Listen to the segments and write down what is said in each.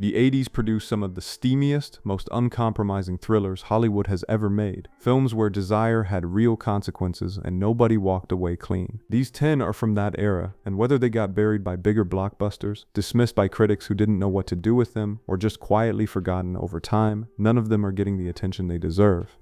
The 80s produced some of the steamiest, most uncompromising thrillers Hollywood has ever made. Films where desire had real consequences and nobody walked away clean. These 10 are from that era, and whether they got buried by bigger blockbusters, dismissed by critics who didn't know what to do with them, or just quietly forgotten over time, none of them are getting the attention they deserve.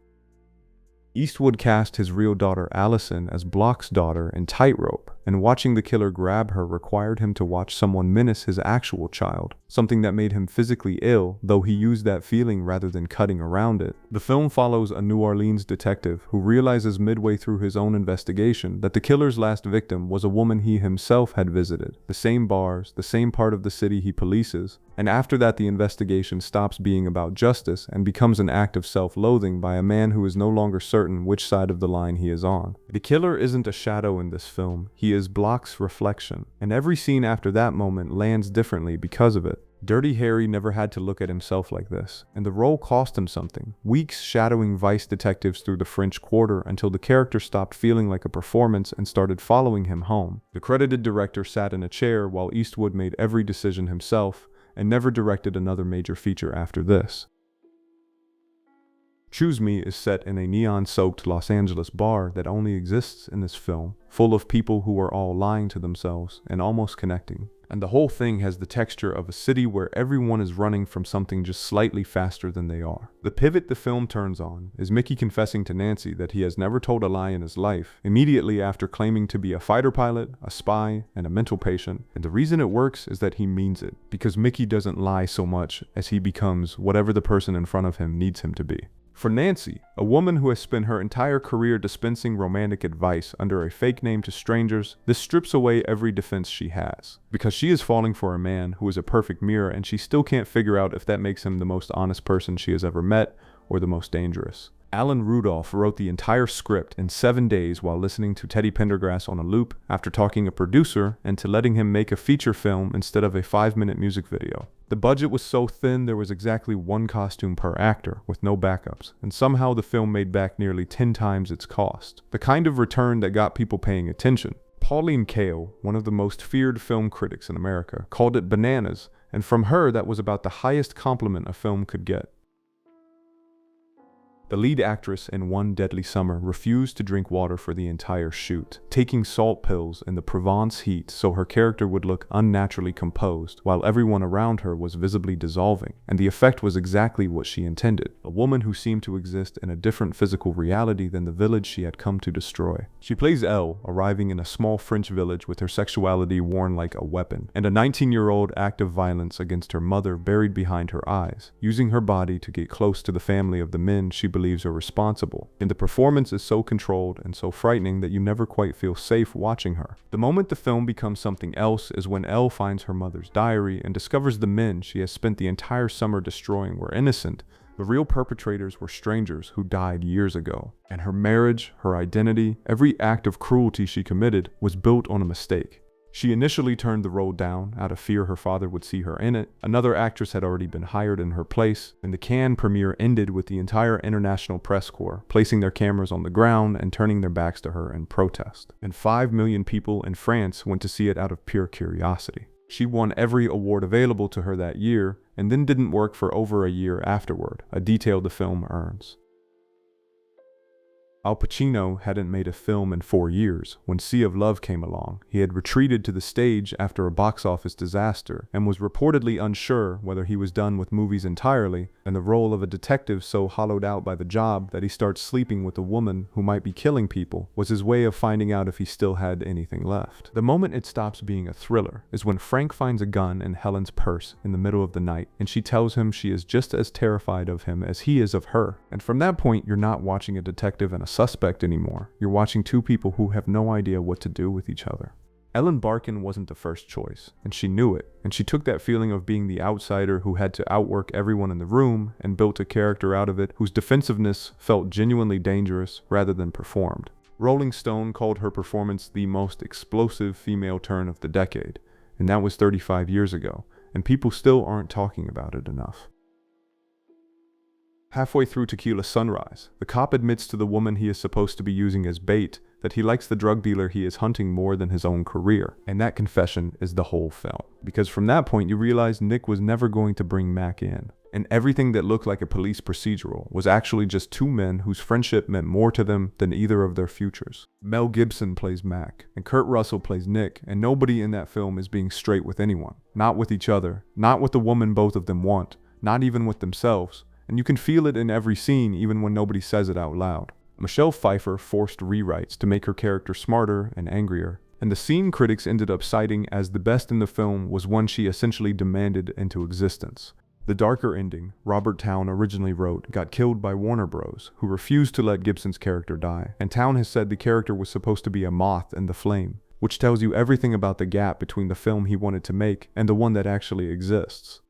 Eastwood cast his real daughter Allison as Block's daughter in Tightrope, and watching the killer grab her required him to watch someone menace his actual child, something that made him physically ill, though he used that feeling rather than cutting around it. The film follows a New Orleans detective who realizes midway through his own investigation that the killer's last victim was a woman he himself had visited, the same bars, the same part of the city he polices, and after that the investigation stops being about justice and becomes an act of self-loathing by a man who is no longer certain which side of the line he is on. The killer isn't a shadow in this film, he is Block's reflection, and every scene after that moment lands differently because of it. Dirty Harry never had to look at himself like this, and the role cost him something. Weeks shadowing vice detectives through the French Quarter until the character stopped feeling like a performance and started following him home. The credited director sat in a chair while Eastwood made every decision himself, and never directed another major feature after this. Choose Me is set in a neon-soaked Los Angeles bar that only exists in this film, full of people who are all lying to themselves and almost connecting. And the whole thing has the texture of a city where everyone is running from something just slightly faster than they are. The pivot the film turns on is Mickey confessing to Nancy that he has never told a lie in his life, immediately after claiming to be a fighter pilot, a spy, and a mental patient. And the reason it works is that he means it, because Mickey doesn't lie so much as he becomes whatever the person in front of him needs him to be. For Nancy, a woman who has spent her entire career dispensing romantic advice under a fake name to strangers, this strips away every defense she has. Because she is falling for a man who is a perfect mirror and she still can't figure out if that makes him the most honest person she has ever met or the most dangerous. Alan Rudolph wrote the entire script in 7 days while listening to Teddy Pendergrass on a loop after talking a producer into letting him make a feature film instead of a 5-minute music video. The budget was so thin there was exactly 1 costume per actor, with no backups, and somehow the film made back nearly 10 times its cost. The kind of return that got people paying attention. Pauline Kael, one of the most feared film critics in America, called it bananas, and from her that was about the highest compliment a film could get. The lead actress in One Deadly Summer refused to drink water for the entire shoot, taking salt pills in the Provence heat so her character would look unnaturally composed, while everyone around her was visibly dissolving, and the effect was exactly what she intended, a woman who seemed to exist in a different physical reality than the village she had come to destroy. She plays Elle, arriving in a small French village with her sexuality worn like a weapon, and a 19-year-old act of violence against her mother buried behind her eyes, using her body to get close to the family of the men she believes are responsible. And the performance is so controlled and so frightening that you never quite feel safe watching her. The moment the film becomes something else is when Elle finds her mother's diary and discovers the men she has spent the entire summer destroying were innocent. The real perpetrators were strangers who died years ago. And her marriage, her identity, every act of cruelty she committed was built on a mistake. She initially turned the role down out of fear her father would see her in it. Another actress had already been hired in her place, and the Cannes premiere ended with the entire international press corps placing their cameras on the ground and turning their backs to her in protest. And 5 million people in France went to see it out of pure curiosity. She won every award available to her that year, and then didn't work for over a year afterward, a detail the film earns. Al Pacino hadn't made a film in 4 years. When Sea of Love came along, he had retreated to the stage after a box office disaster and was reportedly unsure whether he was done with movies entirely, and the role of a detective so hollowed out by the job that he starts sleeping with a woman who might be killing people was his way of finding out if he still had anything left. The moment it stops being a thriller is when Frank finds a gun in Helen's purse in the middle of the night, and she tells him she is just as terrified of him as he is of her. And from that point, you're not watching a detective and a suspect anymore. You're watching 2 people who have no idea what to do with each other. Ellen Barkin wasn't the first choice, and she knew it, and she took that feeling of being the outsider who had to outwork everyone in the room and built a character out of it whose defensiveness felt genuinely dangerous rather than performed. Rolling Stone called her performance the most explosive female turn of the decade, and that was 35 years ago, and people still aren't talking about it enough. Halfway through Tequila Sunrise, the cop admits to the woman he is supposed to be using as bait that he likes the drug dealer he is hunting more than his own career. And that confession is the whole film. Because from that point, you realize Nick was never going to bring Mac in. And everything that looked like a police procedural was actually just two men whose friendship meant more to them than either of their futures. Mel Gibson plays Mac, and Kurt Russell plays Nick, and nobody in that film is being straight with anyone. Not with each other, not with the woman both of them want, not even with themselves. And you can feel it in every scene even when nobody says it out loud. Michelle Pfeiffer forced rewrites to make her character smarter and angrier, and the scene critics ended up citing as the best in the film was one she essentially demanded into existence. The darker ending, Robert Towne originally wrote, got killed by Warner Bros., who refused to let Gibson's character die, and Towne has said the character was supposed to be a moth in the flame, which tells you everything about the gap between the film he wanted to make and the one that actually exists.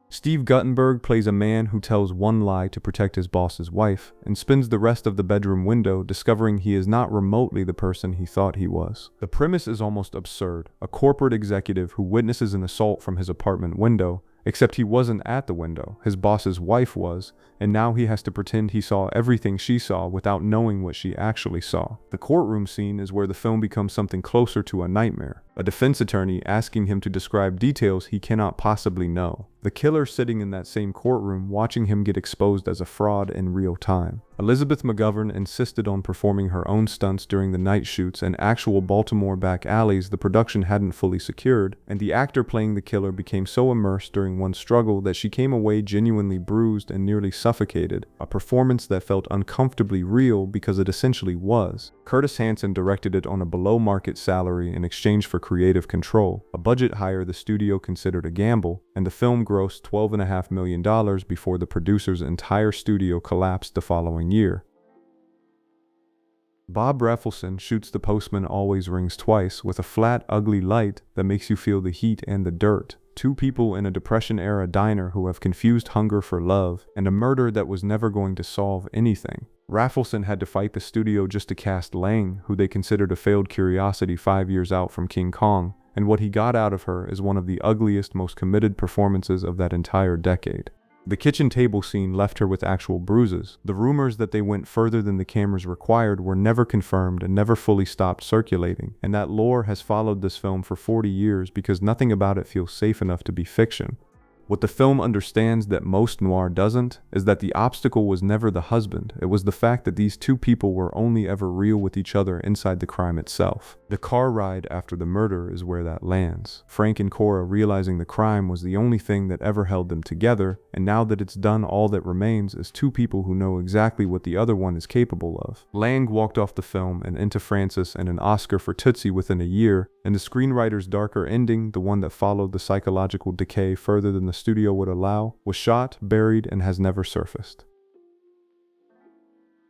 Steve Guttenberg plays a man who tells one lie to protect his boss's wife and spends the rest of the bedroom window discovering he is not remotely the person he thought he was. The premise is almost absurd. A corporate executive who witnesses an assault from his apartment window, except he wasn't at the window, his boss's wife was, and now he has to pretend he saw everything she saw without knowing what she actually saw. The courtroom scene is where the film becomes something closer to a nightmare. A defense attorney asking him to describe details he cannot possibly know. The killer sitting in that same courtroom watching him get exposed as a fraud in real time. Elizabeth McGovern insisted on performing her own stunts during the night shoots and actual Baltimore back alleys the production hadn't fully secured, and the actor playing the killer became so immersed during one struggle that she came away genuinely bruised and nearly suffocated, a performance that felt uncomfortably real because it essentially was. Curtis Hanson directed it on a below-market salary in exchange for creative control, a budget hire the studio considered a gamble, and the film grossed $12.5 million before the producer's entire studio collapsed the following year. Bob Rafelson shoots The Postman Always Rings Twice with a flat, ugly light that makes you feel the heat and the dirt. Two people in a Depression-era diner who have confused hunger for love, and a murder that was never going to solve anything. Rafelson had to fight the studio just to cast Lang, who they considered a failed curiosity 5 years out from King Kong, and what he got out of her is one of the ugliest, most committed performances of that entire decade. The kitchen table scene left her with actual bruises. The rumors that they went further than the cameras required were never confirmed and never fully stopped circulating, and that lore has followed this film for 40 years because nothing about it feels safe enough to be fiction. What the film understands that most noir doesn't is that the obstacle was never the husband, it was the fact that these two people were only ever real with each other inside the crime itself. The car ride after the murder is where that lands. Frank and Cora realizing the crime was the only thing that ever held them together, and now that it's done, all that remains is two people who know exactly what the other one is capable of. Lang walked off the film and into Francis and an Oscar for Tootsie within a year, and the screenwriter's darker ending, the one that followed the psychological decay further than the studio would allow, was shot, buried, and has never surfaced.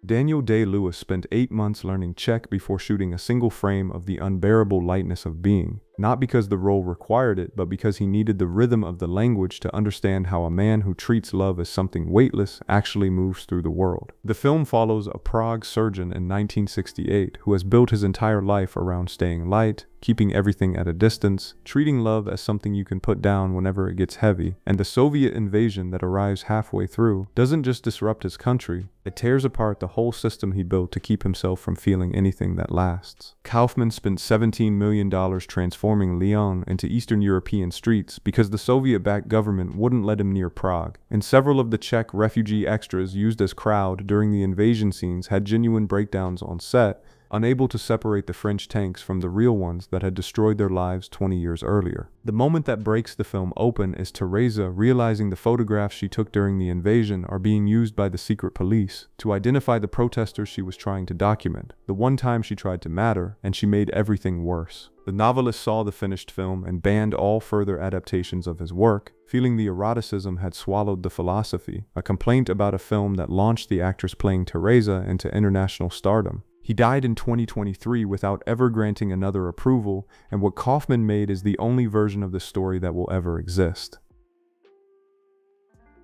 Daniel Day-Lewis spent 8 months learning Czech before shooting a single frame of The Unbearable Lightness of Being, not because the role required it, but because he needed the rhythm of the language to understand how a man who treats love as something weightless actually moves through the world. The film follows a Prague surgeon in 1968 who has built his entire life around staying light, keeping everything at a distance, treating love as something you can put down whenever it gets heavy, and the Soviet invasion that arrives halfway through doesn't just disrupt his country, it tears apart the whole system he built to keep himself from feeling anything that lasts. Kaufman spent $17 million transforming Lyon into Eastern European streets because the Soviet-backed government wouldn't let him near Prague, and several of the Czech refugee extras used as crowd during the invasion scenes had genuine breakdowns on set, unable to separate the French tanks from the real ones that had destroyed their lives 20 years earlier. The moment that breaks the film open is Teresa realizing the photographs she took during the invasion are being used by the secret police to identify the protesters she was trying to document, the one time she tried to matter, and she made everything worse. The novelist saw the finished film and banned all further adaptations of his work, feeling the eroticism had swallowed the philosophy, a complaint about a film that launched the actress playing Teresa into international stardom. He died in 2023 without ever granting another approval, and what Kaufman made is the only version of the story that will ever exist.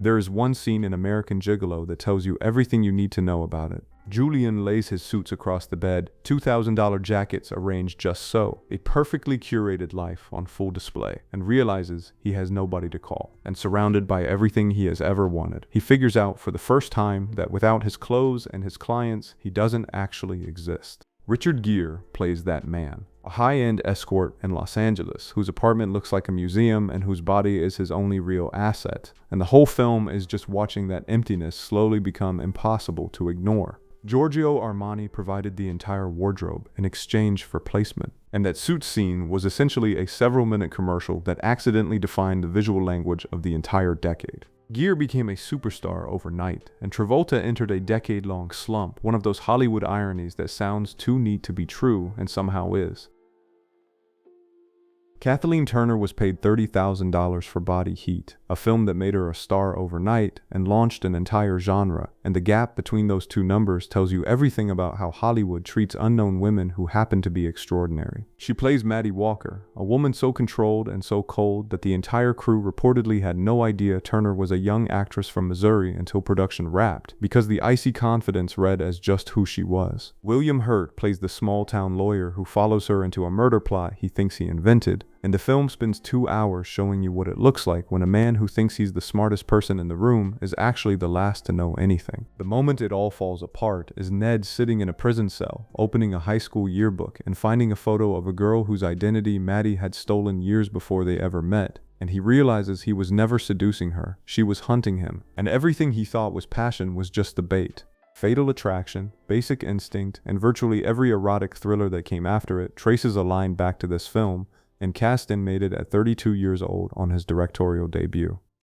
There is one scene in American Gigolo that tells you everything you need to know about it. Julian lays his suits across the bed, $2,000 jackets arranged just so, a perfectly curated life on full display, and realizes he has nobody to call. And surrounded by everything he has ever wanted, he figures out for the first time that without his clothes and his clients, he doesn't actually exist. Richard Gere plays that man, a high-end escort in Los Angeles, whose apartment looks like a museum and whose body is his only real asset. And the whole film is just watching that emptiness slowly become impossible to ignore. Giorgio Armani provided the entire wardrobe in exchange for placement, and that suit scene was essentially a several-minute commercial that accidentally defined the visual language of the entire decade. Gere became a superstar overnight, and Travolta entered a decade-long slump, one of those Hollywood ironies that sounds too neat to be true and somehow is. Kathleen Turner was paid $30,000 for Body Heat, a film that made her a star overnight and launched an entire genre, and the gap between those two numbers tells you everything about how Hollywood treats unknown women who happen to be extraordinary. She plays Maddie Walker, a woman so controlled and so cold that the entire crew reportedly had no idea Turner was a young actress from Missouri until production wrapped, because the icy confidence read as just who she was. William Hurt plays the small-town lawyer who follows her into a murder plot he thinks he invented, and the film spends 2 hours showing you what it looks like when a man who thinks he's the smartest person in the room is actually the last to know anything. The moment it all falls apart is Ned sitting in a prison cell, opening a high school yearbook and finding a photo of a girl whose identity Maddie had stolen years before they ever met. And he realizes he was never seducing her, she was hunting him, and everything he thought was passion was just the bait. Fatal Attraction, Basic Instinct, and virtually every erotic thriller that came after it traces a line back to this film, and Kasdan made it at 32 years old on his directorial debut.